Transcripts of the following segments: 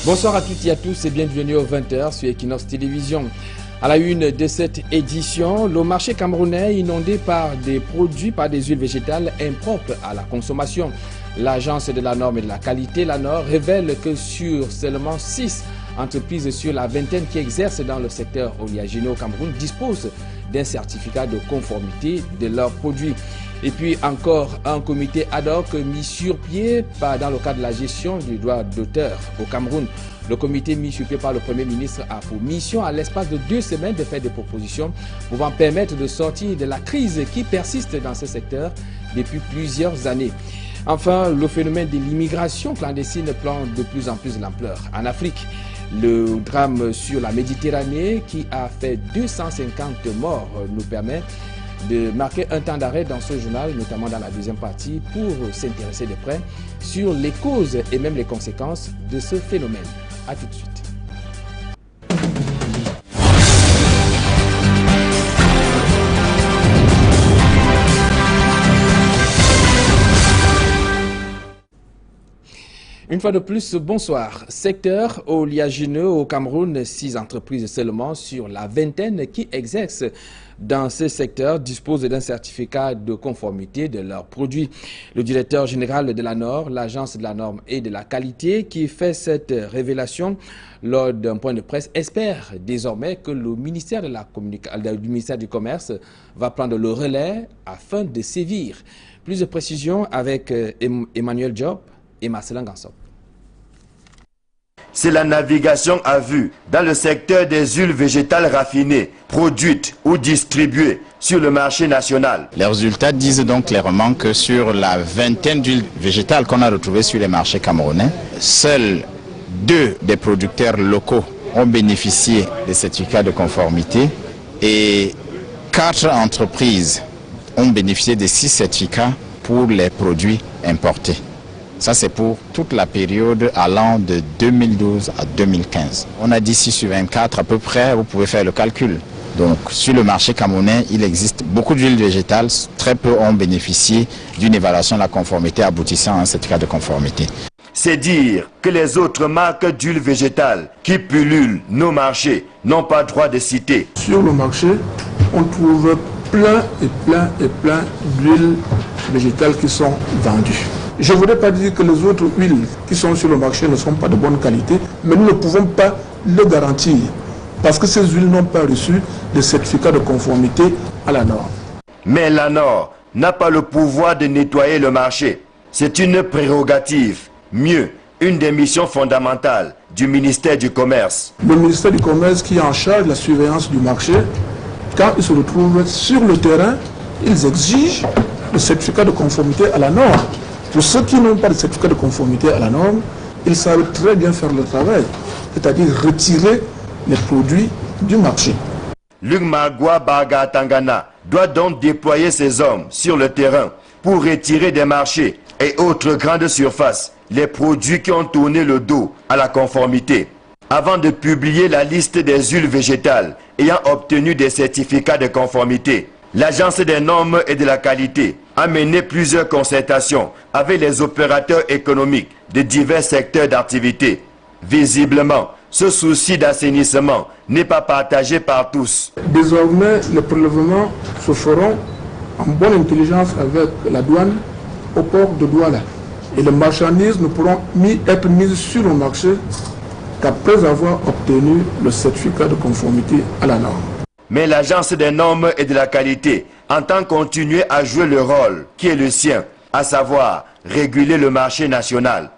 Bonsoir à toutes et à tous et bienvenue aux 20h sur Equinox Télévision. À la une de cette édition, le marché camerounais inondé par des produits, par des huiles végétales impropres à la consommation. L'agence de la norme et de la qualité, l'ANOR, révèle que sur seulement 6 entreprises sur la vingtaine qui exercent dans le secteur oléagineux au Cameroun disposent d'un certificat de conformité de leurs produits. Et puis encore un comité ad hoc mis sur pied dans le cadre de la gestion du droit d'auteur au Cameroun. Le comité mis sur pied par le Premier ministre a pour mission à l'espace de 2 semaines de faire des propositions pouvant permettre de sortir de la crise qui persiste dans ce secteur depuis plusieurs années. Enfin, le phénomène de l'immigration clandestine prend de plus en plus d'ampleur en Afrique. Le drame sur la Méditerranée qui a fait 250 morts nous permet de marquer un temps d'arrêt dans ce journal, notamment dans la deuxième partie, pour s'intéresser de près sur les causes et même les conséquences de ce phénomène. A tout de suite. Une fois de plus, bonsoir. Secteur oléagineux au Cameroun, 6 entreprises seulement sur la vingtaine qui exercent dans ce secteur disposent d'un certificat de conformité de leurs produits. Le directeur général de l'ANOR, l'agence de la norme et de la qualité, qui fait cette révélation lors d'un point de presse, espère désormais que le ministère du ministère du Commerce va prendre le relais afin de sévir. Plus de précisions avec Emmanuel Diop et Marcelin Gansop. C'est la navigation à vue dans le secteur des huiles végétales raffinées, produites ou distribuées sur le marché national. Les résultats disent donc clairement que sur la vingtaine d'huiles végétales qu'on a retrouvées sur les marchés camerounais, seuls 2 des producteurs locaux ont bénéficié des certificats de conformité et 4 entreprises ont bénéficié des 6 certificats pour les produits importés. Ça, c'est pour toute la période allant de 2012 à 2015. On a dit 6 sur 24 à peu près, vous pouvez faire le calcul. Donc, sur le marché camerounais, il existe beaucoup d'huiles végétales. Très peu ont bénéficié d'une évaluation de la conformité aboutissant à un certificat de conformité. C'est dire que les autres marques d'huiles végétales qui pullulent nos marchés n'ont pas droit de citer. Sur le marché, on trouve plein d'huiles végétales qui sont vendues. Je ne voudrais pas dire que les autres huiles qui sont sur le marché ne sont pas de bonne qualité, mais nous ne pouvons pas le garantir parce que ces huiles n'ont pas reçu de certificat de conformité à la norme. Mais la norme n'a pas le pouvoir de nettoyer le marché. C'est une prérogative, mieux, une des missions fondamentales du ministère du Commerce. Le ministère du Commerce qui est en charge de la surveillance du marché, quand ils se retrouvent sur le terrain, ils exigent le certificat de conformité à la norme. Pour ceux qui n'ont pas de certificat de conformité à la norme, ils savent très bien faire le travail, c'est-à-dire retirer les produits du marché. Luc Magua Baga Tangana doit donc déployer ses hommes sur le terrain pour retirer des marchés et autres grandes surfaces les produits qui ont tourné le dos à la conformité. Avant de publier la liste des huiles végétales ayant obtenu des certificats de conformité, l'Agence des normes et de la qualité a mené plusieurs concertations avec les opérateurs économiques de divers secteurs d'activité. Visiblement, ce souci d'assainissement n'est pas partagé par tous. Désormais, les prélèvements se feront en bonne intelligence avec la douane au port de Douala. Et les marchandises ne pourront être mises sur le marché qu'après avoir obtenu le certificat de conformité à la norme. Mais l'Agence des normes et de la qualité entend continuer à jouer le rôle qui est le sien, à savoir réguler le marché national.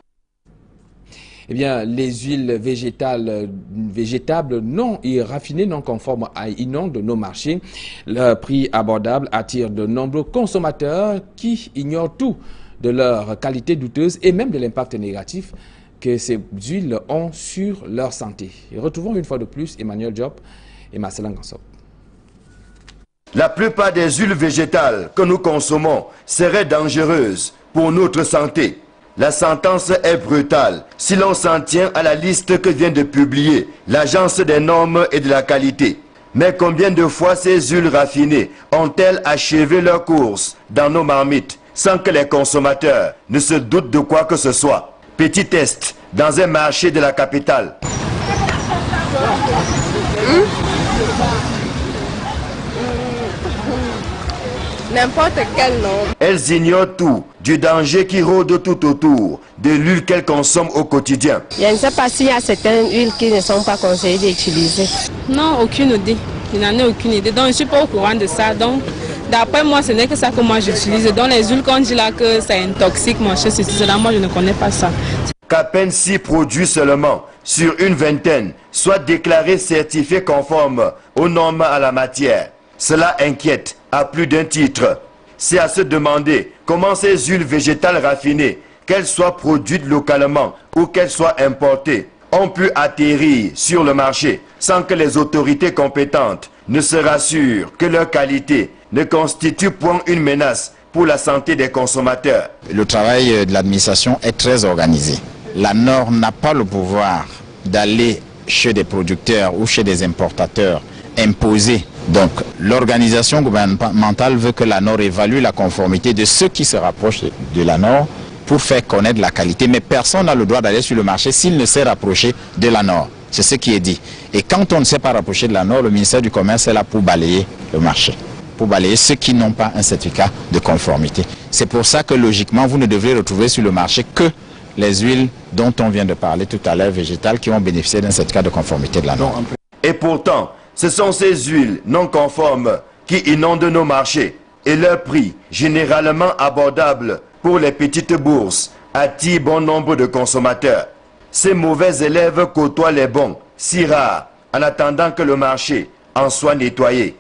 Eh bien, les huiles végétables non raffinées, non conformes inondent nos marchés. Leur prix abordable attire de nombreux consommateurs qui ignorent tout de leur qualité douteuse et même de l'impact négatif que ces huiles ont sur leur santé. Et retrouvons une fois de plus Emmanuel Diop et Marcelin Gansop. La plupart des huiles végétales que nous consommons seraient dangereuses pour notre santé. La sentence est brutale si l'on s'en tient à la liste que vient de publier l'Agence des normes et de la qualité. Mais combien de fois ces huiles raffinées ont-elles achevé leur course dans nos marmites sans que les consommateurs ne se doutent de quoi que ce soit? Petit test dans un marché de la capitale. N'importe quel nom. Elles ignorent tout du danger qui rôde tout autour de l'huile qu'elles consomment au quotidien. Je ne sais pas s'il y a certaines huiles qui ne sont pas conseillées d'utiliser. Non, aucune idée. Je n'en ai aucune idée. Donc je ne suis pas au courant de ça. Donc d'après moi, ce n'est que ça que moi j'utilise. Donc les huiles qu'on dit là que c'est intoxique, mon cher, c'est là, moi je ne connais pas ça. Qu'à peine 6 produits seulement sur une vingtaine soient déclarés certifiés conformes aux normes à la matière. Cela inquiète à plus d'un titre. C'est à se demander comment ces huiles végétales raffinées, qu'elles soient produites localement ou qu'elles soient importées, ont pu atterrir sur le marché sans que les autorités compétentes ne se rassurent que leur qualité ne constitue point une menace pour la santé des consommateurs. Le travail de l'administration est très organisé. La NOR n'a pas le pouvoir d'aller chez des producteurs ou chez des importateurs imposer. Donc l'organisation gouvernementale veut que la NOR évalue la conformité de ceux qui se rapprochent de la NOR pour faire connaître la qualité. Mais personne n'a le droit d'aller sur le marché s'il ne s'est rapproché de la NOR. C'est ce qui est dit. Et quand on ne s'est pas rapproché de la NOR, le ministère du Commerce est là pour balayer le marché, pour balayer ceux qui n'ont pas un certificat de conformité. C'est pour ça que logiquement, vous ne devrez retrouver sur le marché que les huiles dont on vient de parler tout à l'heure, végétales, qui ont bénéficié d'un certificat de conformité de la NOR. Et pourtant, ce sont ces huiles non conformes qui inondent nos marchés et leur prix, généralement abordable pour les petites bourses, attire bon nombre de consommateurs. Ces mauvais élèves côtoient les bons, si rares, en attendant que le marché en soit nettoyé.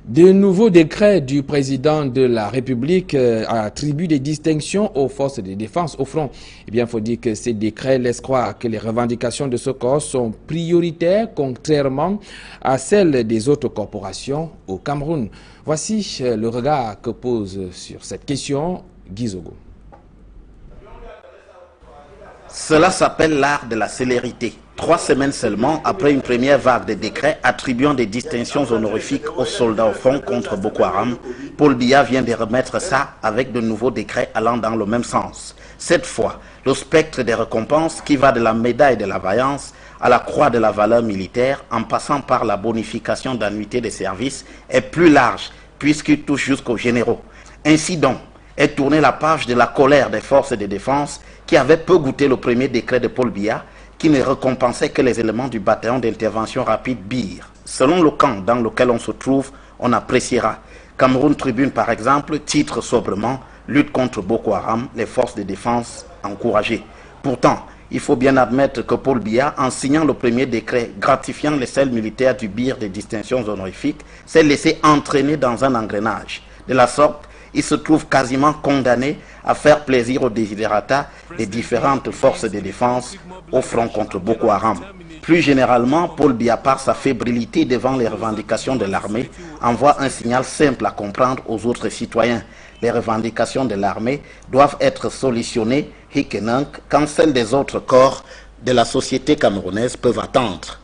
De nouveaux décrets du président de la République attribuent des distinctions aux forces de défense au front. Eh bien, il faut dire que ces décrets laissent croire que les revendications de ce corps sont prioritaires, contrairement à celles des autres corporations au Cameroun. Voici le regard que pose sur cette question Guy Zogo. Cela s'appelle l'art de la célérité. 3 semaines seulement après une première vague de décrets attribuant des distinctions honorifiques aux soldats au front contre Boko Haram, Paul Biya vient de remettre ça avec de nouveaux décrets allant dans le même sens. Cette fois, le spectre des récompenses qui va de la médaille de la vaillance à la croix de la valeur militaire en passant par la bonification d'annuité de service est plus large puisqu'il touche jusqu'aux généraux. Ainsi donc, est tournée la page de la colère des forces de défense qui avaient peu goûté le premier décret de Paul Biya qui ne récompensait que les éléments du bataillon d'intervention rapide BIR. Selon le camp dans lequel on se trouve, on appréciera. Cameroun Tribune par exemple titre sobrement « Lutte contre Boko Haram, les forces de défense encouragées ». Pourtant, il faut bien admettre que Paul Biya, en signant le premier décret gratifiant les selles militaires du BIR des distinctions honorifiques, s'est laissé entraîner dans un engrenage. De la sorte, il se trouve quasiment condamné à faire plaisir aux desiderata des différentes forces de défense au front contre Boko Haram. Plus généralement, Paul Biya, par sa fébrilité devant les revendications de l'armée, envoie un signal simple à comprendre aux autres citoyens. Les revendications de l'armée doivent être solutionnées quand celles des autres corps de la société camerounaise peuvent attendre.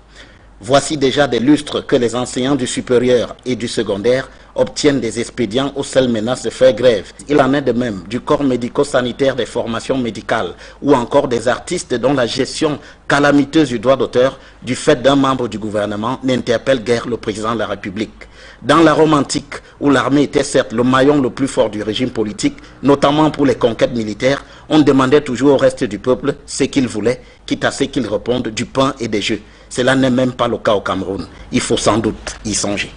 Voici déjà des lustres que les enseignants du supérieur et du secondaire obtiennent des expédients aux seules menaces de faire grève. Il en est de même du corps médico-sanitaire des formations médicales ou encore des artistes dont la gestion calamiteuse du droit d'auteur du fait d'un membre du gouvernement n'interpelle guère le président de la République. Dans la Rome antique, où l'armée était certes le maillon le plus fort du régime politique, notamment pour les conquêtes militaires, on demandait toujours au reste du peuple ce qu'il voulait, quitte à ce qu'il réponde du pain et des jeux. Cela n'est même pas le cas au Cameroun. Il faut sans doute y songer.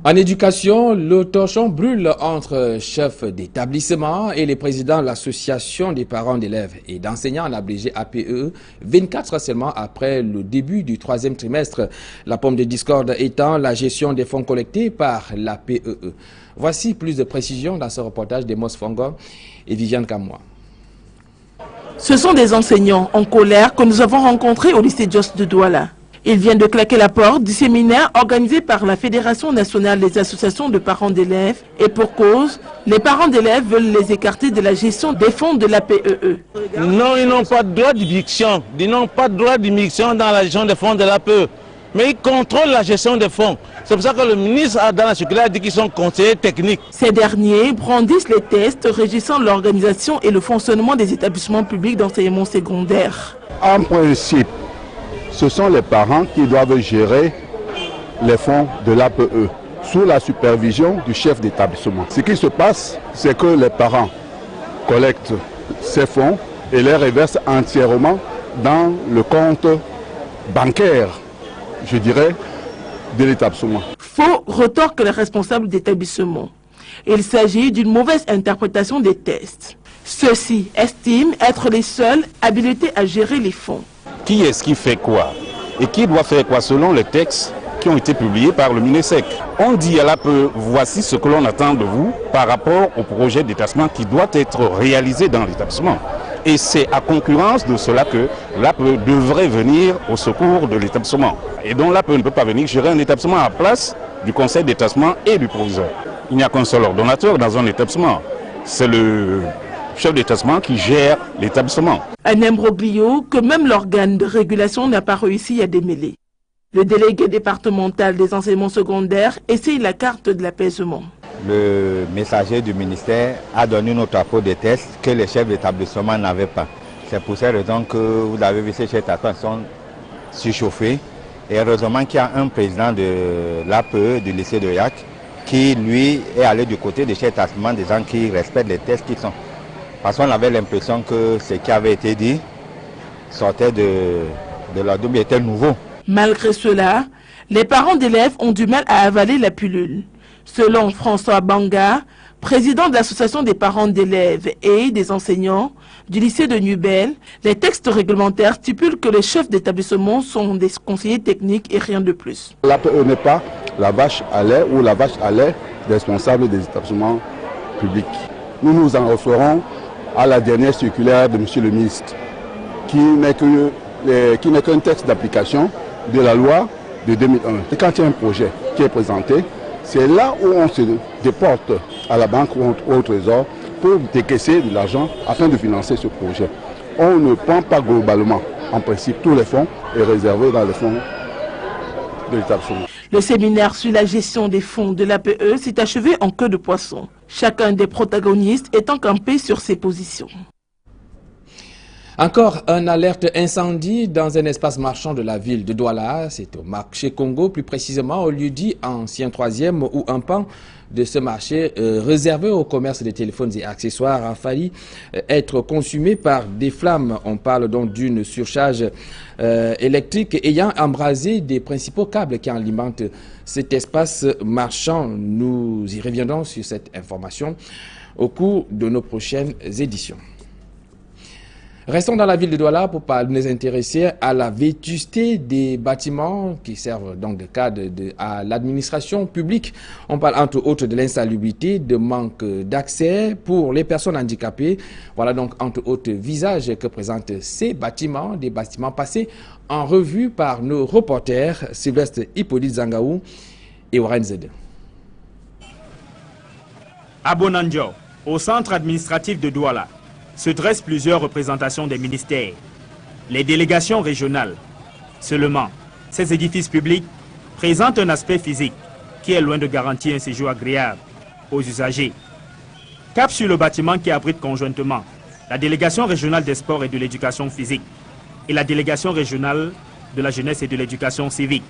En éducation, le torchon brûle entre chefs d'établissement et les présidents de l'association des parents d'élèves et d'enseignants en abrégé APE, 24 heures seulement après le début du 3e trimestre. La pomme de discorde étant la gestion des fonds collectés par l'APE. Voici plus de précisions dans ce reportage d'Emos Fongo et Viviane Kamoa. Ce sont des enseignants en colère que nous avons rencontrés au lycée Jos de Douala. Ils viennent de claquer la porte du séminaire organisé par la Fédération nationale des associations de parents d'élèves et pour cause, les parents d'élèves veulent les écarter de la gestion des fonds de l'APE. Non, ils n'ont pas de droit d'immixtion. Ils n'ont pas de droit d'immixtion dans la gestion des fonds de l'APE. mais ils contrôlent la gestion des fonds. C'est pour ça que le ministre dans la circulaire a dit qu'ils sont conseillers techniques. Ces derniers brandissent les tests régissant l'organisation et le fonctionnement des établissements publics d'enseignement secondaire. En principe, ce sont les parents qui doivent gérer les fonds de l'APE sous la supervision du chef d'établissement. Ce qui se passe, c'est que les parents collectent ces fonds et les reversent entièrement dans le compte bancaire, je dirais, de l'établissement. Faux retorquent les responsables d'établissement. Il s'agit d'une mauvaise interprétation des tests. Ceux-ci estiment être les seuls habilités à gérer les fonds. Qui est-ce qui fait quoi? Et qui doit faire quoi selon les textes qui ont été publiés par le MINESEC? On dit à l'APE, voici ce que l'on attend de vous par rapport au projet d'établissement qui doit être réalisé dans l'établissement. Et c'est à concurrence de cela que l'APE devrait venir au secours de l'établissement. Et donc l'APE ne peut pas venir gérer un établissement à la place du conseil d'établissement et du proviseur. Il n'y a qu'un seul ordonnateur dans un établissement. C'est le chef d'établissement qui gère l'établissement. Un imbroglio que même l'organe de régulation n'a pas réussi à démêler. Le délégué départemental des enseignements secondaires essaye la carte de l'apaisement. Le messager du ministère a donné notre rapport de tests que les chefs d'établissement n'avaient pas. C'est pour cette raison que vous avez vu ces chefs d'établissement sont surchauffés. Et heureusement qu'il y a un président de l'APE du lycée de Yac qui, lui, est allé du côté des chefs d'établissement, des gens qui respectent les tests qui sont. Parce qu'on avait l'impression que ce qui avait été dit sortait de la double, était nouveau. Malgré cela, les parents d'élèves ont du mal à avaler la pilule. Selon François Banga, président de l'association des parents d'élèves et des enseignants du lycée de Nubel, les textes réglementaires stipulent que les chefs d'établissement sont des conseillers techniques et rien de plus. L'APE n'est pas la vache à lait ou la vache à lait responsable des établissements publics. Nous nous en référons à la dernière circulaire de M. le ministre, qui n'est qu'un texte d'application de la loi de 2001. Et quand il y a un projet qui est présenté, c'est là où on se déporte à la banque ou au trésor pour décaisser de l'argent afin de financer ce projet. On ne prend pas globalement. En principe, tous les fonds sont réservés dans les fonds de l'établissement. Le séminaire sur la gestion des fonds de l'APE s'est achevé en queue de poisson. Chacun des protagonistes étant campé sur ses positions. Encore un alerte incendie dans un espace marchand de la ville de Douala. C'est au marché Congo, plus précisément au lieu-dit ancien 3e, où un pan de ce marché réservé au commerce des téléphones et accessoires a failli être consumé par des flammes. On parle donc d'une surcharge électrique ayant embrasé des principaux câbles qui alimentent cet espace marchand. Nous y reviendrons sur cette information au cours de nos prochaines éditions. Restons dans la ville de Douala pour nous intéresser à la vétusté des bâtiments qui servent donc de cadre à l'administration publique. On parle entre autres de l'insalubrité, de manque d'accès pour les personnes handicapées. Voilà donc entre autres visages que présentent ces bâtiments, des bâtiments passés en revue par nos reporters Sylvestre Hippolyte Zangaou et Warren Zed. À Bonanjo, au centre administratif de Douala, se dressent plusieurs représentations des ministères, les délégations régionales. Seulement, ces édifices publics présentent un aspect physique qui est loin de garantir un séjour agréable aux usagers. Cap sur le bâtiment qui abrite conjointement la délégation régionale des sports et de l'éducation physique et la délégation régionale de la jeunesse et de l'éducation civique.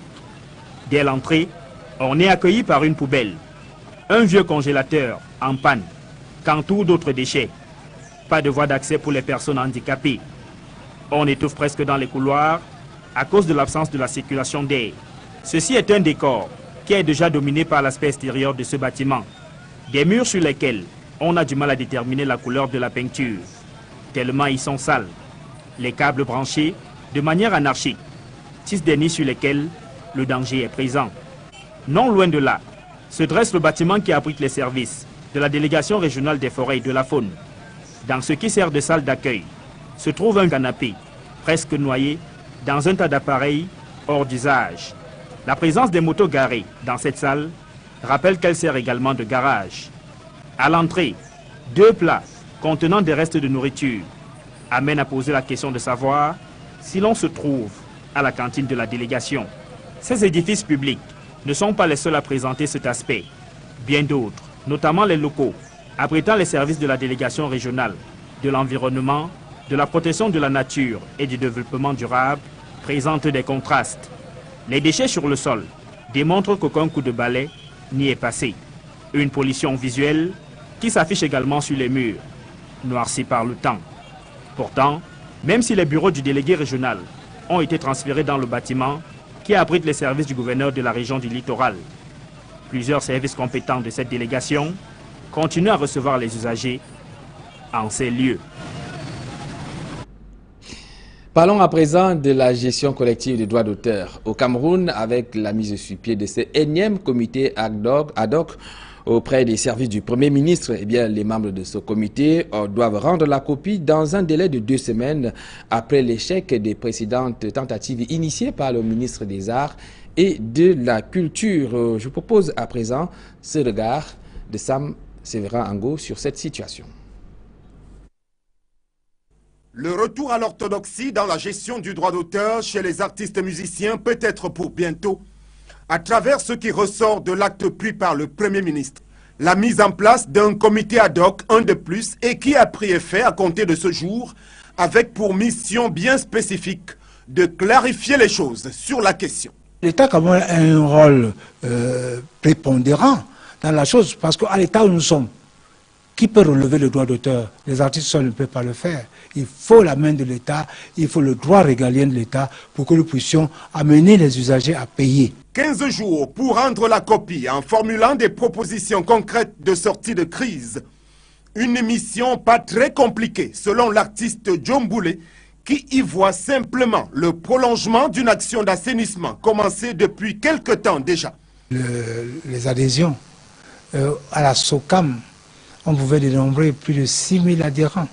Dès l'entrée, on est accueilli par une poubelle, un vieux congélateur en panne, qu'entourent d'autres déchets. Pas de voie d'accès pour les personnes handicapées. On étouffe presque dans les couloirs à cause de l'absence de la circulation d'air. Ceci est un décor qui est déjà dominé par l'aspect extérieur de ce bâtiment. Des murs sur lesquels on a du mal à déterminer la couleur de la peinture, tellement ils sont sales. Les câbles branchés de manière anarchique tissent des nids sur lesquels le danger est présent. Non loin de là, se dresse le bâtiment qui abrite les services de la délégation régionale des forêts et de la faune. Dans ce qui sert de salle d'accueil, se trouve un canapé, presque noyé, dans un tas d'appareils hors d'usage. La présence des motos garées dans cette salle rappelle qu'elle sert également de garage. À l'entrée, 2 plats contenant des restes de nourriture amènent à poser la question de savoir si l'on se trouve à la cantine de la délégation. Ces édifices publics ne sont pas les seuls à présenter cet aspect. Bien d'autres, notamment les locaux, abritant les services de la délégation régionale, de l'environnement, de la protection de la nature et du développement durable, présentent des contrastes. Les déchets sur le sol démontrent qu'aucun coup de balai n'y est passé. Une pollution visuelle qui s'affiche également sur les murs, noircis par le temps. Pourtant, même si les bureaux du délégué régional ont été transférés dans le bâtiment qui abrite les services du gouverneur de la région du littoral, plusieurs services compétents de cette délégation continuent à recevoir les usagers en ces lieux. Parlons à présent de la gestion collective des droits d'auteur au Cameroun avec la mise sur pied de ce énième comité ad hoc auprès des services du Premier ministre. Eh bien, les membres de ce comité doivent rendre la copie dans un délai de 2 semaines après l'échec des précédentes tentatives initiées par le ministre des Arts et de la Culture. Je propose à présent ce regard de Sam Séverin Ango sur cette situation. Le retour à l'orthodoxie dans la gestion du droit d'auteur chez les artistes musiciens peut être pour bientôt, à travers ce qui ressort de l'acte pris par le Premier ministre. La mise en place d'un comité ad hoc, un de plus, et qui a pris effet à compter de ce jour, avec pour mission bien spécifique de clarifier les choses sur la question. L'État Camerounais a un rôle prépondérant dans la chose, parce qu'à l'état où nous sommes, qui peut relever le droit d'auteur? Les artistes seuls ne peuvent pas le faire. Il faut la main de l'État, il faut le droit régalien de l'État pour que nous puissions amener les usagers à payer. 15 jours pour rendre la copie en formulant des propositions concrètes de sortie de crise. Une mission pas très compliquée selon l'artiste John Boulet qui y voit simplement le prolongement d'une action d'assainissement commencée depuis quelque temps déjà. Les adhésions à la SOCAM, on pouvait dénombrer plus de 6 000 adhérents.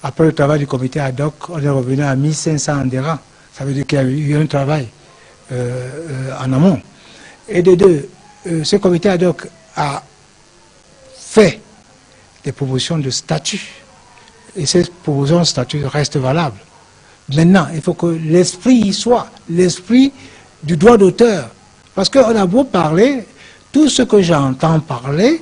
Après le travail du comité ad hoc, on est revenu à 1 500 adhérents. Ça veut dire qu'il y a eu un travail en amont. Et de deux, ce comité ad hoc a fait des propositions de statut. Et ces propositions de statut restent valables. Maintenant, il faut que l'esprit y soit, l'esprit du droit d'auteur. Parce qu'on a beau parler, tout ce que j'entends parler,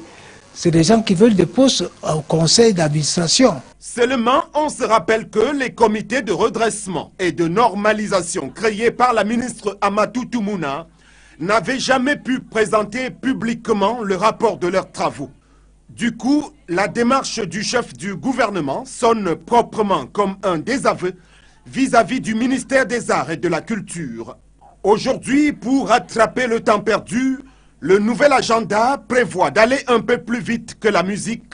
c'est des gens qui veulent des postes au conseil d'administration. Seulement, on se rappelle que les comités de redressement et de normalisation créés par la ministre Amatou Toumouna n'avaient jamais pu présenter publiquement le rapport de leurs travaux. Du coup, la démarche du chef du gouvernement sonne proprement comme un désaveu vis-à-vis du ministère des Arts et de la Culture. Aujourd'hui, pour rattraper le temps perdu, le nouvel agenda prévoit d'aller un peu plus vite que la musique,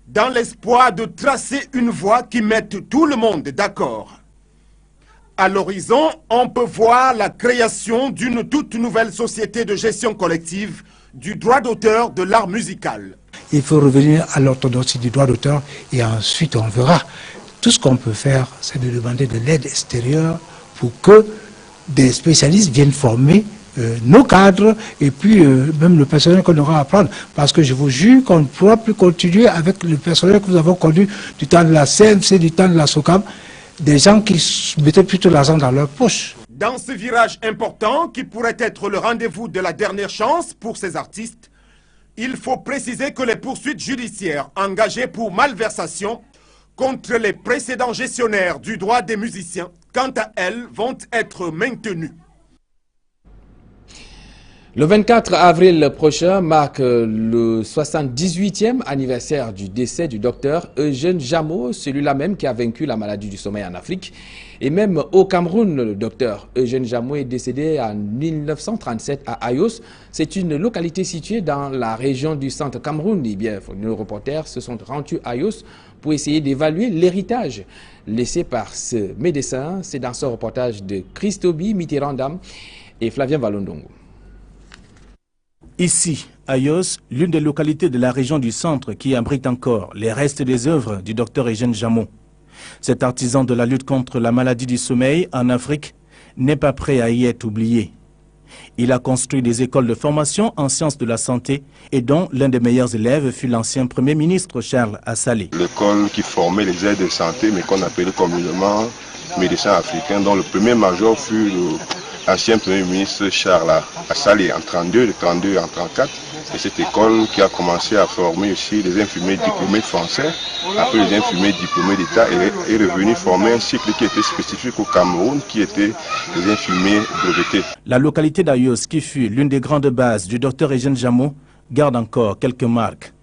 dans l'espoir de tracer une voie qui mette tout le monde d'accord. À l'horizon, on peut voir la création d'une toute nouvelle société de gestion collective du droit d'auteur de l'art musical. Il faut revenir à l'orthodoxie du droit d'auteur et ensuite on verra. Tout ce qu'on peut faire, c'est de demander de l'aide extérieure pour que des spécialistes viennent former nos cadres et puis même le personnel qu'on aura à prendre. Parce que je vous jure qu'on ne pourra plus continuer avec le personnel que nous avons connu du temps de la CMC, du temps de la SOCAM, des gens qui mettaient plutôt l'argent dans leur poche. Dans ce virage important qui pourrait être le rendez-vous de la dernière chance pour ces artistes, il faut préciser que les poursuites judiciaires engagées pour malversation contre les précédents gestionnaires du droit des musiciens, quant à elles, vont être maintenues. Le 24 avril prochain marque le 78e anniversaire du décès du docteur Eugène Jameau, celui-là même qui a vaincu la maladie du sommeil en Afrique. Et même au Cameroun, le docteur Eugène Jameau est décédé en 1937 à Ayos. C'est une localité située dans la région du centre Cameroun. Et bien, nos reporters se sont rendus à Ayos pour essayer d'évaluer l'héritage laissé par ce médecin. C'est dans ce reportage de Christobi Mitterrandam et Flavien Valondongo. Ici, Ayos, l'une des localités de la région du centre qui abrite encore les restes des œuvres du docteur Eugène Jameau. Cet artisan de la lutte contre la maladie du sommeil en Afrique n'est pas prêt à y être oublié. Il a construit des écoles de formation en sciences de la santé et dont l'un des meilleurs élèves fut l'ancien Premier ministre Charles Assalé. L'école qui formait les aides de santé, mais qu'on appelait communément médecins africains, dont le premier major fut ancien Premier ministre Charles Assalé en 32, de 32 en 34. Et cette école qui a commencé à former aussi les infirmiers diplômés français, après les infirmiers diplômés d'État, est revenu former un cycle qui était spécifique au Cameroun, qui était les infirmiers brevetés. La localité d'Ayos, qui fut l'une des grandes bases du docteur Eugène Jammot, garde encore quelques marques.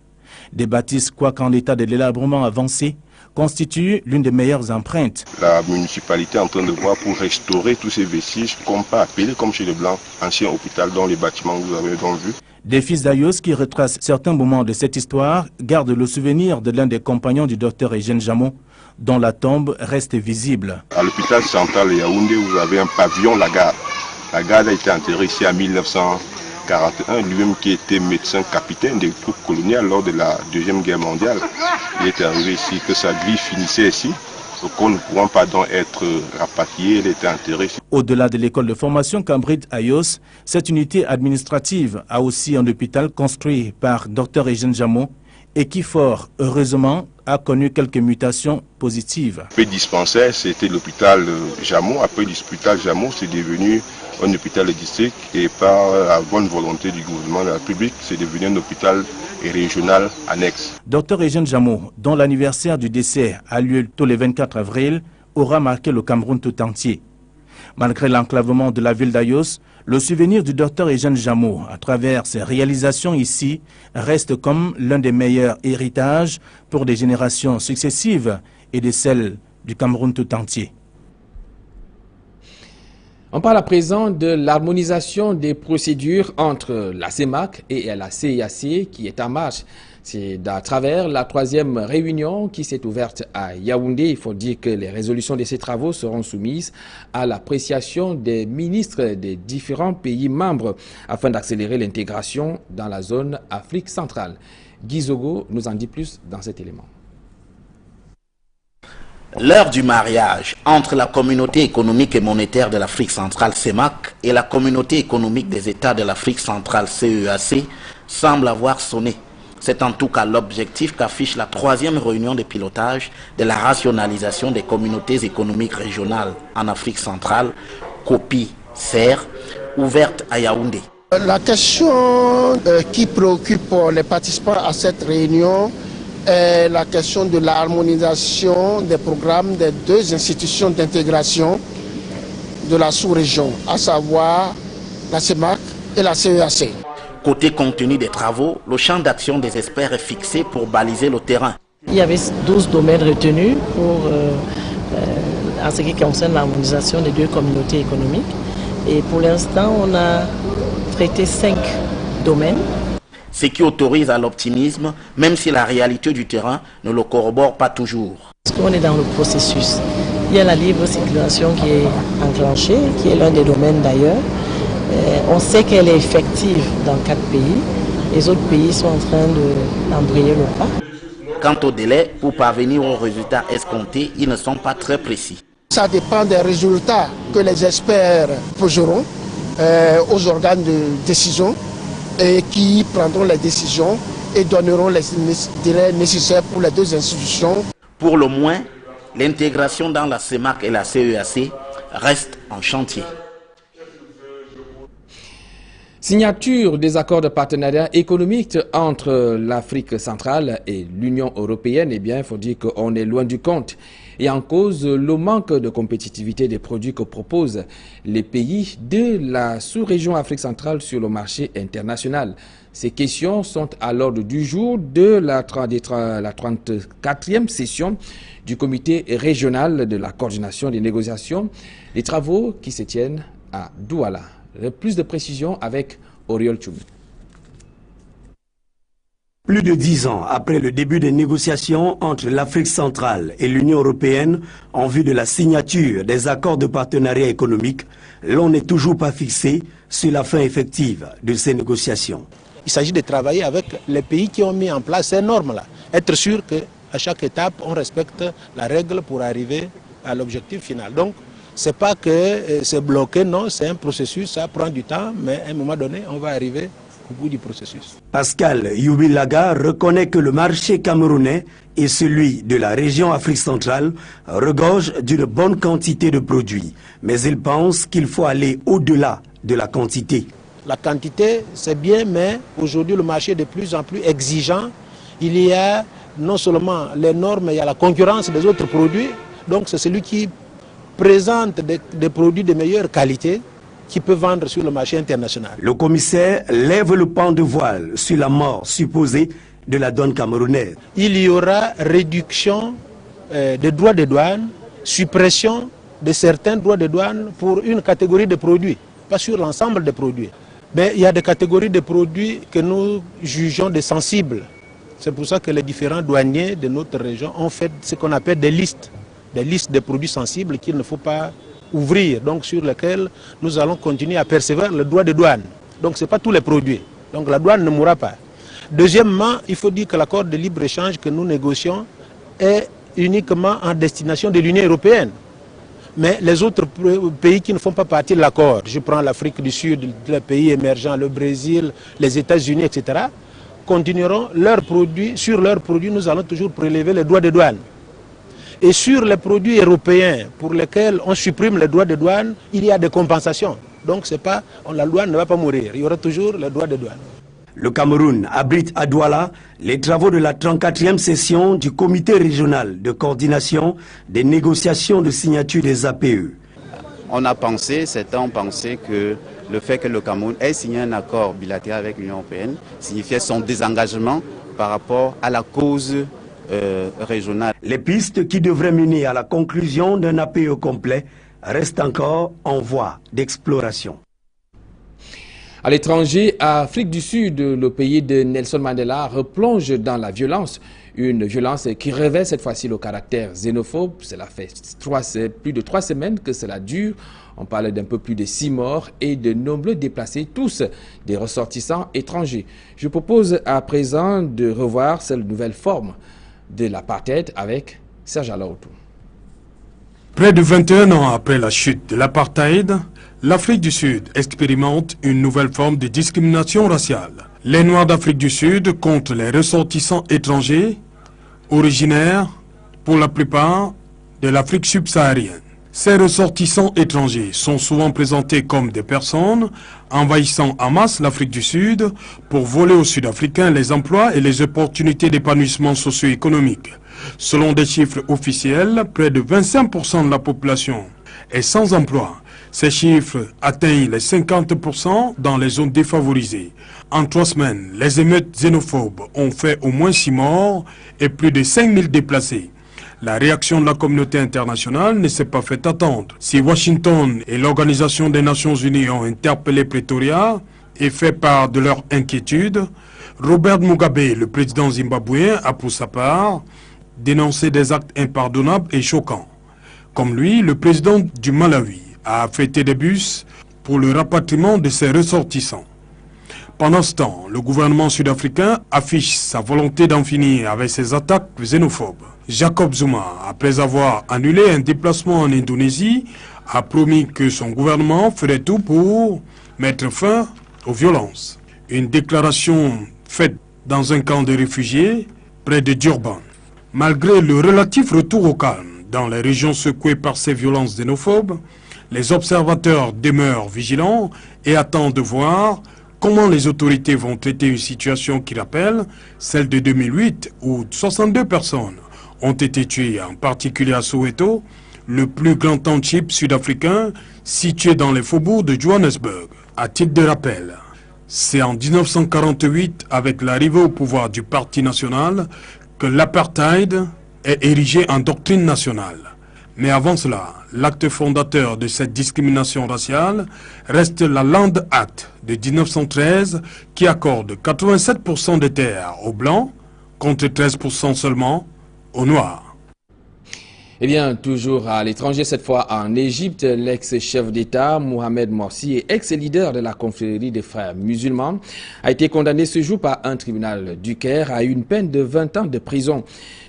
Des bâtisses, quoique en état de délabrement avancé, constituent l'une des meilleures empreintes. La municipalité est en train de voir pour restaurer tous ces vestiges, qu'on peut appeler, comme chez les Blancs, ancien hôpital, dont les bâtiments que vous avez donc vus. Des fils d'Ayos qui retracent certains moments de cette histoire gardent le souvenir de l'un des compagnons du docteur Eugène Jammot, dont la tombe reste visible. À l'hôpital central de Yaoundé, vous avez un pavillon Lagarde. Lagarde a été enterré ici en 1941, lui-même qui était médecin capitaine des troupes coloniales lors de la Deuxième Guerre mondiale. Il est arrivé ici que sa vie finissait ici. Donc, ne pouvant pas être rapatrié, il était enterré ici. Au-delà de l'école de formation Cambridge Ayos, cette unité administrative a aussi un hôpital construit par Dr Eugène Jammot et qui, fort heureusement, a connu quelques mutations positives. Le dispensaire, c'était l'hôpital Jammot. Après l'hôpital Jammot, c'est devenu un hôpital de district et par la bonne volonté du gouvernement de la République, c'est devenu un hôpital régional annexe. Dr Eugène Jammot, dont l'anniversaire du décès a lieu tous les 24 avril, aura marqué le Cameroun tout entier. Malgré l'enclavement de la ville d'Ayos, le souvenir du docteur Eugène Jammot, à travers ses réalisations ici, reste comme l'un des meilleurs héritages pour des générations successives et de celles du Cameroun tout entier. On parle à présent de l'harmonisation des procédures entre la CEMAC et la CIAC qui est en marche. C'est à travers la 3e réunion qui s'est ouverte à Yaoundé. Il faut dire que les résolutions de ces travaux seront soumises à l'appréciation des ministres des différents pays membres afin d'accélérer l'intégration dans la zone Afrique centrale. Guy Zogo nous en dit plus dans cet élément. L'heure du mariage entre la communauté économique et monétaire de l'Afrique centrale CEMAC et la communauté économique des États de l'Afrique centrale CEAC semble avoir sonné. C'est en tout cas l'objectif qu'affiche la 3e réunion de pilotage de la rationalisation des communautés économiques régionales en Afrique centrale, COPI-CER, ouverte à Yaoundé. La question qui préoccupe les participants à cette réunion est la question de l'harmonisation des programmes des 2 institutions d'intégration de la sous-région, à savoir la CEMAC et la CEAC. Côté contenu des travaux, le champ d'action des experts est fixé pour baliser le terrain. Il y avait 12 domaines retenus en ce qui concerne l'harmonisation des 2 communautés économiques. Et pour l'instant, on a traité 5 domaines. Ce qui autorise à l'optimisme, même si la réalité du terrain ne le corrobore pas toujours. Parce qu'on est dans le processus. Il y a la libre circulation qui est enclenchée, qui est l'un des domaines d'ailleurs. On sait qu'elle est effective dans 4 pays. Les autres pays sont en train d'embrayer le pas. Quant au délai, pour parvenir aux résultats escomptés, ils ne sont pas très précis. Ça dépend des résultats que les experts poseront aux organes de décision et qui prendront les décisions et donneront les délais nécessaires pour les 2 institutions. Pour le moins, l'intégration dans la CEMAC et la CEAC reste en chantier. Signature des accords de partenariat économique entre l'Afrique centrale et l'Union européenne, eh bien, il faut dire qu'on est loin du compte. Et en cause, le manque de compétitivité des produits que proposent les pays de la sous-région Afrique centrale sur le marché international. Ces questions sont à l'ordre du jour de la 34e session du comité régional de la coordination des négociations, les travaux qui se tiennent à Douala. Plus de précisions avec Oriol Tchoumi. Plus de 10 ans après le début des négociations entre l'Afrique centrale et l'Union européenne en vue de la signature des accords de partenariat économique, l'on n'est toujours pas fixé sur la fin effective de ces négociations. Il s'agit de travailler avec les pays qui ont mis en place ces normes-là. Être sûr qu'à chaque étape, on respecte la règle pour arriver à l'objectif final. Donc, ce n'est pas que c'est bloqué, non, c'est un processus, ça prend du temps, mais à un moment donné, on va arriver bout du processus. Pascal Youbilaga reconnaît que le marché camerounais et celui de la région Afrique centrale regorgent d'une bonne quantité de produits. Mais il pense qu'il faut aller au-delà de la quantité. La quantité, c'est bien, mais aujourd'hui le marché est de plus en plus exigeant. Il y a non seulement les normes, mais il y a la concurrence des autres produits. Donc c'est celui qui présente des produits de meilleure qualité qui peut vendre sur le marché international. Le commissaire lève le pan de voile sur la mort supposée de la douane camerounaise. Il y aura réduction des droits de douane, suppression de certains droits de douane pour une catégorie de produits, pas sur l'ensemble des produits. Mais il y a des catégories de produits que nous jugeons des sensibles. C'est pour ça que les différents douaniers de notre région ont fait ce qu'on appelle des listes de produits sensibles qu'il ne faut pas ouvrir, donc sur lesquels nous allons continuer à percevoir le droit de douane. Donc ce n'est pas tous les produits. Donc la douane ne mourra pas. Deuxièmement, il faut dire que l'accord de libre-échange que nous négocions est uniquement en destination de l'Union européenne. Mais les autres pays qui ne font pas partie de l'accord, je prends l'Afrique du Sud, les pays émergents, le Brésil, les États-Unis, etc., continueront leurs produits. Sur leurs produits, nous allons toujours prélever les droits de douane. Et sur les produits européens pour lesquels on supprime les droits de douane, il y a des compensations. Donc c'est pas, la douane ne va pas mourir, il y aura toujours les droits de douane. Le Cameroun abrite à Douala les travaux de la 34e session du comité régional de coordination des négociations de signature des APE. On a pensé, certains ont pensé que le fait que le Cameroun ait signé un accord bilatéral avec l'Union européenne signifiait son désengagement par rapport à la cause régionale. Les pistes qui devraient mener à la conclusion d'un APE complet restent encore en voie d'exploration. À l'étranger, Afrique du Sud, le pays de Nelson Mandela replonge dans la violence. Une violence qui révèle cette fois-ci le caractère xénophobe. Cela fait plus de 3 semaines que cela dure. On parle d'un peu plus de 6 morts et de nombreux déplacés, tous des ressortissants étrangers. Je propose à présent de revoir cette nouvelle forme de l'apartheid avec Serge Alaoutou. Près de 21 ans après la chute de l'apartheid, l'Afrique du Sud expérimente une nouvelle forme de discrimination raciale. Les Noirs d'Afrique du Sud contre les ressortissants étrangers, originaires pour la plupart de l'Afrique subsaharienne. Ces ressortissants étrangers sont souvent présentés comme des personnes envahissant en masse l'Afrique du Sud pour voler aux Sud-Africains les emplois et les opportunités d'épanouissement socio-économique. Selon des chiffres officiels, près de 25% de la population est sans emploi. Ces chiffres atteignent les 50% dans les zones défavorisées. En 3 semaines, les émeutes xénophobes ont fait au moins 6 morts et plus de 5000 déplacés. La réaction de la communauté internationale ne s'est pas fait attendre. Si Washington et l'Organisation des Nations Unies ont interpellé Pretoria et fait part de leur inquiétude, Robert Mugabe, le président zimbabwéen, a pour sa part dénoncé des actes impardonnables et choquants. Comme lui, le président du Malawi a affrété des bus pour le rapatriement de ses ressortissants. Pendant ce temps, le gouvernement sud-africain affiche sa volonté d'en finir avec ces attaques xénophobes. Jacob Zuma, après avoir annulé un déplacement en Indonésie, a promis que son gouvernement ferait tout pour mettre fin aux violences. Une déclaration faite dans un camp de réfugiés près de Durban. Malgré le relatif retour au calme dans les régions secouées par ces violences xénophobes, les observateurs demeurent vigilants et attendent de voir comment les autorités vont traiter une situation qui rappelle celle de 2008 où 62 personnes ont été tuées, en particulier à Soweto, le plus grand township sud-africain situé dans les faubourgs de Johannesburg. À titre de rappel, c'est en 1948, avec l'arrivée au pouvoir du Parti national, que l'apartheid est érigé en doctrine nationale. Mais avant cela, l'acte fondateur de cette discrimination raciale reste la Land Act de 1913 qui accorde 87% des terres aux Blancs contre 13% seulement aux Noirs. Eh bien, toujours à l'étranger, cette fois en Égypte, l'ex-chef d'État Mohamed Morsi et ex-leader de la confrérie des frères musulmans a été condamné ce jour par un tribunal du Caire à une peine de 20 ans de prison.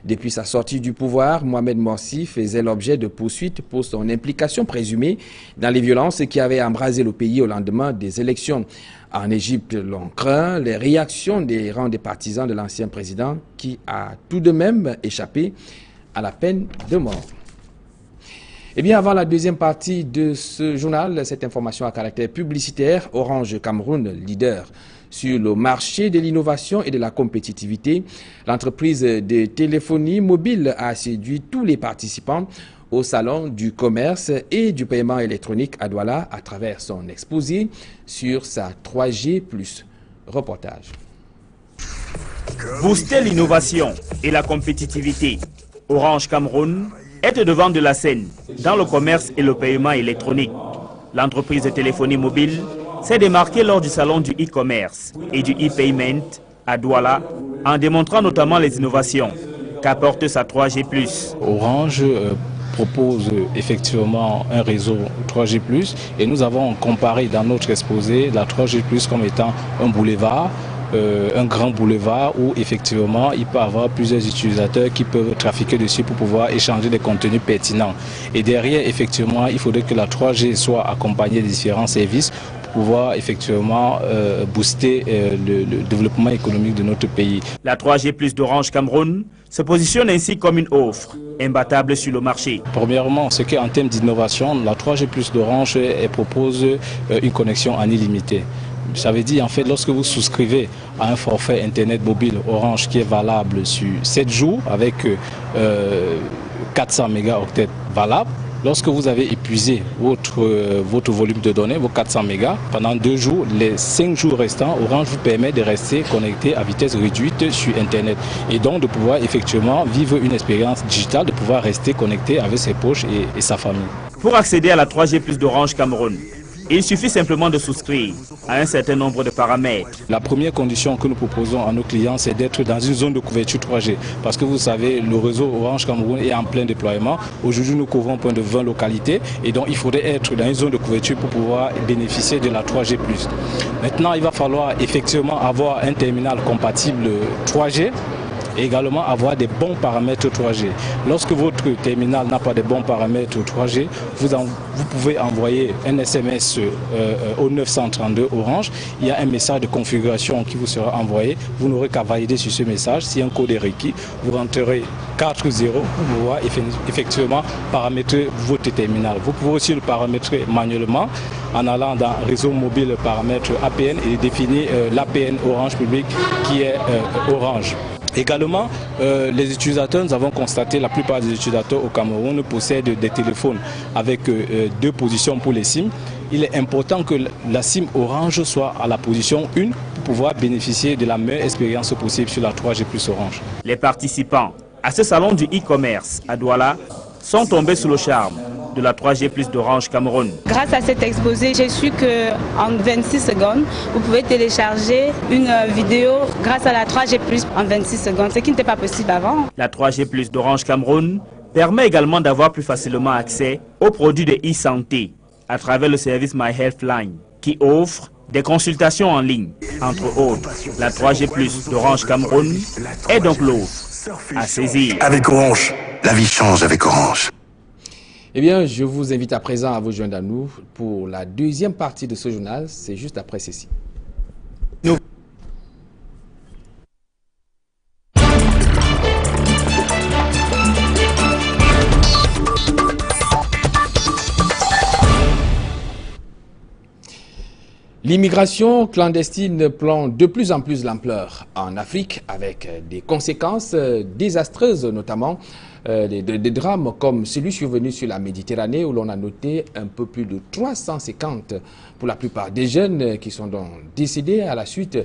Depuis sa sortie du pouvoir, Mohamed Morsi faisait l'objet de poursuites pour son implication présumée dans les violences qui avaient embrasé le pays au lendemain des élections. En Égypte, l'on craint les réactions des rangs des partisans de l'ancien président qui a tout de même échappé à la peine de mort. Eh bien, avant la deuxième partie de ce journal, cette information à caractère publicitaire, Orange Cameroun, leader sur le marché de l'innovation et de la compétitivité, l'entreprise de téléphonie mobile a séduit tous les participants au salon du commerce et du paiement électronique à Douala à travers son exposé sur sa 3G+. Reportage. Booster l'innovation et la compétitivité. Orange Cameroun est devant de la scène dans le commerce et le paiement électronique. L'entreprise de téléphonie mobile s'est démarquée lors du salon du e-commerce et du e-payment à Douala en démontrant notamment les innovations qu'apporte sa 3G+. Orange propose effectivement un réseau 3G+, et nous avons comparé dans notre exposé la 3G+, comme étant un boulevard, un grand boulevard où effectivement il peut y avoir plusieurs utilisateurs qui peuvent trafiquer dessus pour pouvoir échanger des contenus pertinents. Et derrière, effectivement, il faudrait que la 3G soit accompagnée des différents services pour pouvoir effectivement booster le développement économique de notre pays. La 3G+ d'Orange Cameroun se positionne ainsi comme une offre imbattable sur le marché. Premièrement, ce qu'en termes d'innovation, la 3G+ d'Orange propose une connexion en illimité. Ça veut dire en fait lorsque vous souscrivez à un forfait internet mobile Orange qui est valable sur 7 jours avec 400 mégaoctets valables, lorsque vous avez épuisé votre volume de données, vos 400 mégas, pendant 2 jours, les 5 jours restants, Orange vous permet de rester connecté à vitesse réduite sur Internet et donc de pouvoir effectivement vivre une expérience digitale, de pouvoir rester connecté avec ses proches et sa famille. Pour accéder à la 3G+ d'Orange Cameroun, il suffit simplement de souscrire à un certain nombre de paramètres. La première condition que nous proposons à nos clients, c'est d'être dans une zone de couverture 3G. Parce que vous savez, le réseau Orange Cameroun est en plein déploiement. Aujourd'hui, nous couvrons point de 20 localités. Et donc, il faudrait être dans une zone de couverture pour pouvoir bénéficier de la 3G+. Maintenant, il va falloir effectivement avoir un terminal compatible 3G. Et également avoir des bons paramètres 3G. Lorsque votre terminal n'a pas de bons paramètres 3G, vous pouvez envoyer un SMS au 932 Orange. Il y a un message de configuration qui vous sera envoyé. Vous n'aurez qu'à valider sur ce message. Si un code est requis, vous rentrerez 4.0 pour pouvoir effectivement paramétrer votre terminal. Vous pouvez aussi le paramétrer manuellement en allant dans réseau mobile paramètres APN et définir l'APN Orange public qui est Orange. Également, les utilisateurs, nous avons constaté, la plupart des utilisateurs au Cameroun possèdent des téléphones avec 2 positions pour les SIM. Il est important que la SIM Orange soit à la position 1 pour pouvoir bénéficier de la meilleure expérience possible sur la 3G+ Orange. Les participants à ce salon du e-commerce à Douala sont tombés sous le charme de la 3G+ d'Orange Cameroun. Grâce à cet exposé, j'ai su qu'en 26 secondes, vous pouvez télécharger une vidéo grâce à la 3G+ en 26 secondes, ce qui n'était pas possible avant. La 3G+ d'Orange Cameroun permet également d'avoir plus facilement accès aux produits de e-santé à travers le service My Healthline qui offre des consultations en ligne. Entre autres, la 3G+ d'Orange Cameroun est donc l'offre à saisir. Avec Orange, la vie change avec Orange. Eh bien, je vous invite à présent à vous joindre à nous pour la deuxième partie de ce journal. C'est juste après ceci. L'immigration clandestine prend de plus en plus l'ampleur en Afrique avec des conséquences désastreuses, notamment des drames comme celui survenu sur la Méditerranée où l'on a noté un peu plus de 350 pour la plupart des jeunes qui sont donc décédés à la suite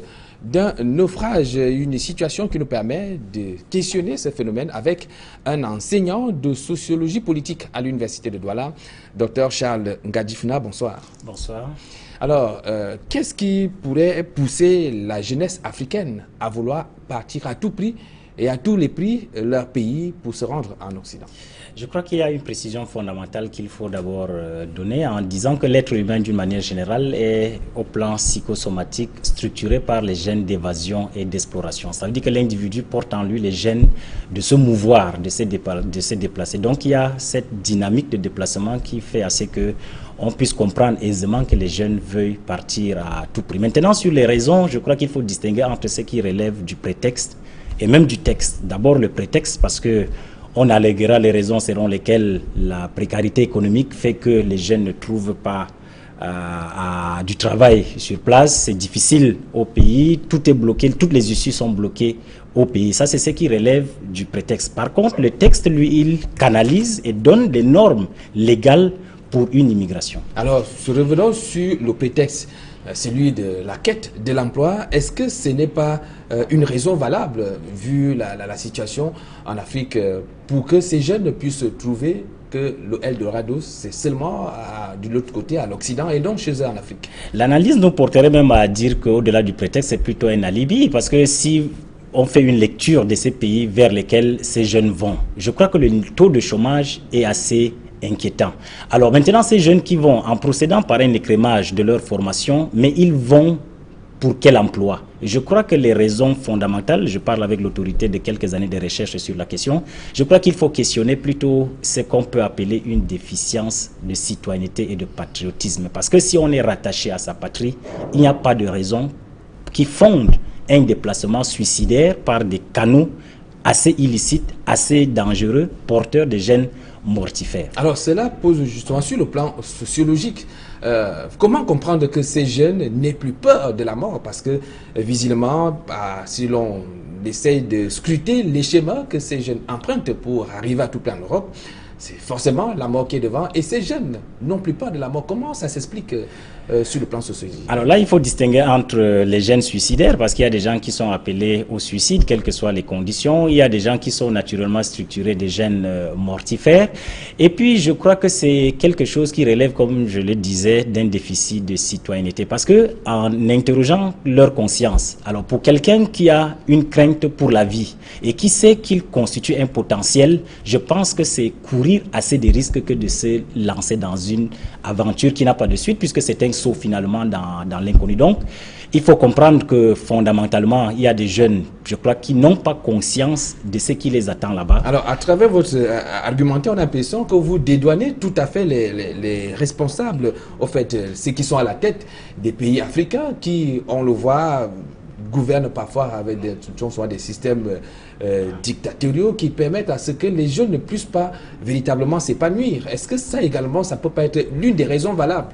d'un naufrage. Une situation qui nous permet de questionner ce phénomène avec un enseignant de sociologie politique à l'Université de Douala, Dr Charles Ngadifna. Bonsoir. Bonsoir. Alors, qu'est-ce qui pourrait pousser la jeunesse africaine à vouloir partir à tout prix et à tous les prix leur pays pour se rendre en Occident? Je crois qu'il y a une précision fondamentale qu'il faut d'abord donner en disant que l'être humain d'une manière générale est au plan psychosomatique structuré par les gènes d'évasion et d'exploration. Ça veut dire que l'individu porte en lui les gènes de se mouvoir, de se déplacer. Donc il y a cette dynamique de déplacement qui fait assez que on puisse comprendre aisément que les jeunes veuillent partir à tout prix. Maintenant, sur les raisons, je crois qu'il faut distinguer entre ce qui relève du prétexte et même du texte. D'abord le prétexte, parce que on alléguera les raisons selon lesquelles la précarité économique fait que les jeunes ne trouvent pas du travail sur place. C'est difficile au pays, tout est bloqué, toutes les issues sont bloquées au pays. Ça, c'est ce qui relève du prétexte. Par contre, le texte, lui, il canalise et donne des normes légales pour une immigration. Alors, revenons sur le prétexte, celui de la quête de l'emploi. Est-ce que ce n'est pas une raison valable, vu la situation en Afrique, pour que ces jeunes puissent trouver que le Eldorado, c'est seulement de l'autre côté, à l'Occident, et donc chez eux en Afrique? L'analyse nous porterait même à dire qu'au-delà du prétexte, c'est plutôt un alibi, parce que si on fait une lecture de ces pays vers lesquels ces jeunes vont, je crois que le taux de chômage est assez inquiétant. Alors maintenant, ces jeunes qui vont en procédant par un écrémage de leur formation, mais ils vont pour quel emploi? Je crois que les raisons fondamentales, je parle avec l'autorité de quelques années de recherche sur la question, je crois qu'il faut questionner plutôt ce qu'on peut appeler une déficience de citoyenneté et de patriotisme. Parce que si on est rattaché à sa patrie, il n'y a pas de raison qui fonde un déplacement suicidaire par des canaux assez illicites, assez dangereux, porteurs de gènes mortifères. Alors cela pose justement sur le plan sociologique. Comment comprendre que ces jeunes n'aient plus peur de la mort? Parce que visiblement, si l'on essaye de scruter les schémas que ces jeunes empruntent pour arriver à tout plein en Europe, c'est forcément la mort qui est devant, et ces jeunes n'ont plus peur de la mort. Comment ça s'explique sur le plan sociologique? Alors là, il faut distinguer entre les jeunes suicidaires, parce qu'il y a des gens qui sont appelés au suicide, quelles que soient les conditions. Il y a des gens qui sont naturellement structurés, des jeunes mortifères. Et puis, je crois que c'est quelque chose qui relève, comme je le disais, d'un déficit de citoyenneté. Parce que en interrogeant leur conscience, alors pour quelqu'un qui a une crainte pour la vie et qui sait qu'il constitue un potentiel, je pense que c'est courir assez de risques que de se lancer dans une aventure qui n'a pas de suite, puisque c'est un saut finalement dans l'inconnu. Donc, il faut comprendre que fondamentalement, il y a des jeunes, je crois, qui n'ont pas conscience de ce qui les attend là-bas. Alors, à travers votre argumentaire, on a l'impression que vous dédouanez tout à fait les responsables, au fait, ceux qui sont à la tête des pays africains, qui, on le voit, gouvernent parfois avec des systèmes dictatoriaux qui permettent à ce que les jeunes ne puissent pas véritablement s'épanouir. Est-ce que ça également, ça peut pas être l'une des raisons valables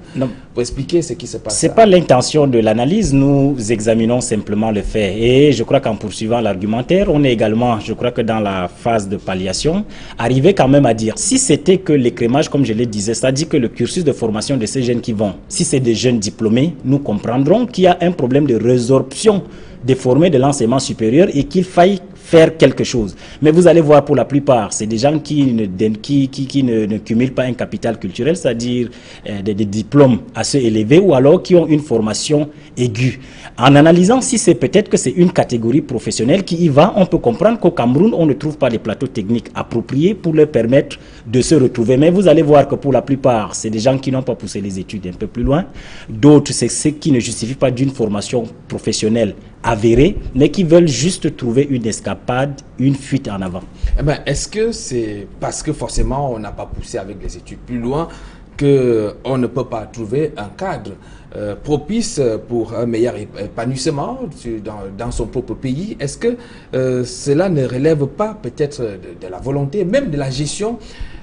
pour expliquer ce qui se passe? C'est pas l'intention de l'analyse, nous examinons simplement le fait. Et je crois qu'en poursuivant l'argumentaire, on est également, je crois que dans la phase de palliation, arrivé quand même à dire, si c'était que l'écrémage, comme je le disais, c'est-à-dire que le cursus de formation de ces jeunes qui vont, si c'est des jeunes diplômés, nous comprendrons qu'il y a un problème de résorption déformé de l'enseignement supérieur et qu'il faille faire quelque chose. Mais vous allez voir, pour la plupart, c'est des gens qui ne cumulent pas un capital culturel, c'est-à-dire des diplômes assez élevés, ou alors qui ont une formation aiguë. En analysant si c'est peut-être que c'est une catégorie professionnelle qui y va, on peut comprendre qu'au Cameroun, on ne trouve pas les plateaux techniques appropriés pour leur permettre de se retrouver. Mais vous allez voir que pour la plupart, c'est des gens qui n'ont pas poussé les études un peu plus loin. D'autres, c'est ceux qui ne justifient pas d'une formation professionnelle avérés, mais qui veulent juste trouver une escapade, une fuite en avant. Eh ben, est-ce que c'est parce que forcément on n'a pas poussé avec les études plus loin qu'on ne peut pas trouver un cadre propice pour un meilleur épanouissement dans son propre pays? Est-ce que cela ne relève pas peut-être de la volonté, même de la gestion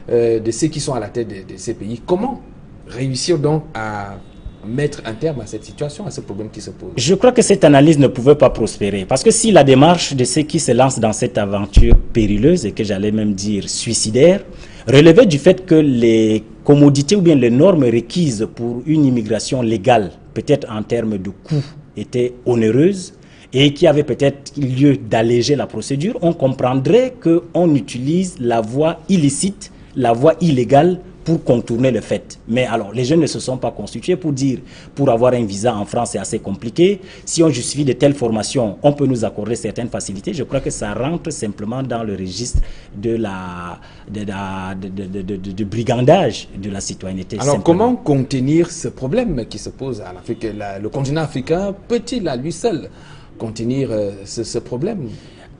de ceux qui sont à la tête de ces pays? Comment réussir donc à mettre un terme à cette situation, à ce problème qui se pose? Je crois que cette analyse ne pouvait pas prospérer, parce que si la démarche de ceux qui se lancent dans cette aventure périleuse, et que j'allais même dire suicidaire, relevait du fait que les commodités ou bien les normes requises pour une immigration légale, peut-être en termes de coûts, étaient onéreuses, et qui avait peut-être lieu d'alléger la procédure, on comprendrait qu'on utilise la voie illicite, la voie illégale, pour contourner le fait. Mais alors, les jeunes ne se sont pas constitués pour dire, pour avoir un visa en France, c'est assez compliqué. Si on justifie de telles formations, on peut nous accorder certaines facilités. Je crois que ça rentre simplement dans le registre de brigandage de la citoyenneté. Alors, comment contenir ce problème qui se pose à l'Afrique? Le continent africain peut-il à lui seul contenir ce problème?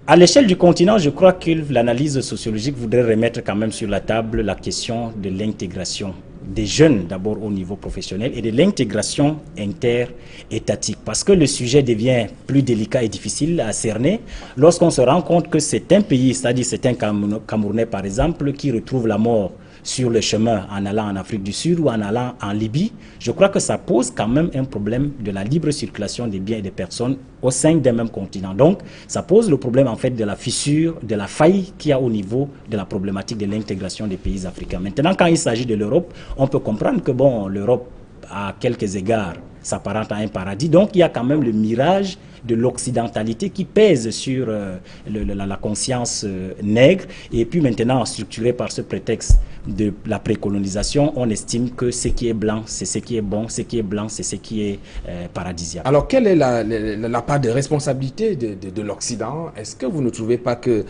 À l'échelle du continent, je crois que l'analyse sociologique voudrait remettre quand même sur la table la question de l'intégration des jeunes, d'abord au niveau professionnel, et de l'intégration interétatique. Parce que le sujet devient plus délicat et difficile à cerner lorsqu'on se rend compte que c'est un pays, c'est-à-dire c'est un Camerounais par exemple, qui retrouve la mort sur le chemin en allant en Afrique du Sud ou en allant en Libye. Je crois que ça pose quand même un problème de la libre circulation des biens et des personnes au sein d'un même continent. Donc, ça pose le problème en fait de la fissure, de la faille qu'il y a au niveau de la problématique de l'intégration des pays africains. Maintenant, quand il s'agit de l'Europe, on peut comprendre que bon, l'Europe, à quelques égards, s'apparente à un paradis. Donc, il y a quand même le mirage de l'occidentalité qui pèse sur la conscience nègre. Et puis maintenant, structuré par ce prétexte de la précolonisation, on estime que ce qui est blanc, c'est ce qui est bon, ce qui est blanc, c'est ce qui est paradisiaque. Alors, quelle est la part de responsabilité de l'Occident? Est-ce que vous ne trouvez pas que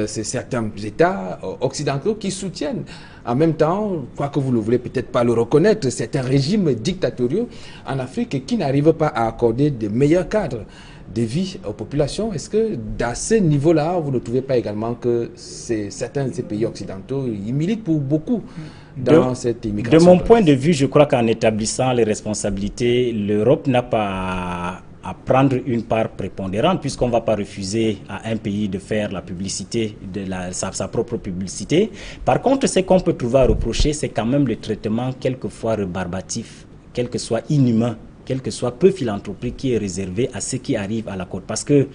c'est certains États occidentaux qui soutiennent en même temps, quoi que vous ne voulez peut-être pas le reconnaître, certains régimes dictatoriaux en Afrique qui n'arrivent pas à accorder de meilleurs cadres de vie aux populations? Est-ce que dans ce niveau-là, vous ne trouvez pas également que certains de ces pays occidentaux, ils militent pour beaucoup dans cette immigration? De mon point de vue, je crois qu'en établissant les responsabilités, l'Europe n'a pas à prendre une part prépondérante, puisqu'on ne va pas refuser à un pays de faire la publicité, sa propre publicité. Par contre, ce qu'on peut trouver à reprocher, c'est quand même le traitement quelquefois rébarbatif, quelquefois inhumain, quelquefois peu philanthropique qui est réservé à ceux qui arrivent à la côte. Parce que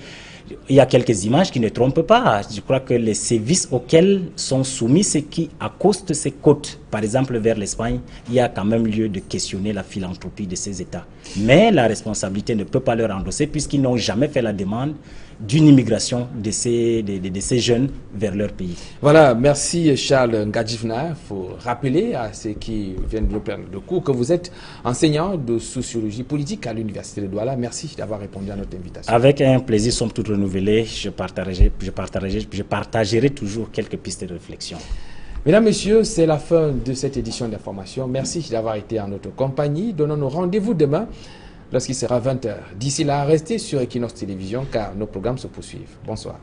il y a quelques images qui ne trompent pas. Je crois que les sévices auxquels sont soumis ceux qui accostent ces côtes, par exemple vers l'Espagne, il y a quand même lieu de questionner la philanthropie de ces États. Mais la responsabilité ne peut pas leur endosser puisqu'ils n'ont jamais fait la demande d'une immigration de ces jeunes vers leur pays. Voilà, merci Charles Ngadjifna. Il faut rappeler à ceux qui viennent de prendre le cours que vous êtes enseignant de sociologie politique à l'Université de Douala. Merci d'avoir répondu à notre invitation. Avec un plaisir, somme toute renouvelé, je partagerai toujours quelques pistes de réflexion. Mesdames, Messieurs, c'est la fin de cette édition d'information. Merci d'avoir été en notre compagnie. Donnons-nous rendez-vous demain lorsqu'il sera 20h. D'ici là, restez sur Equinox Télévision car nos programmes se poursuivent. Bonsoir.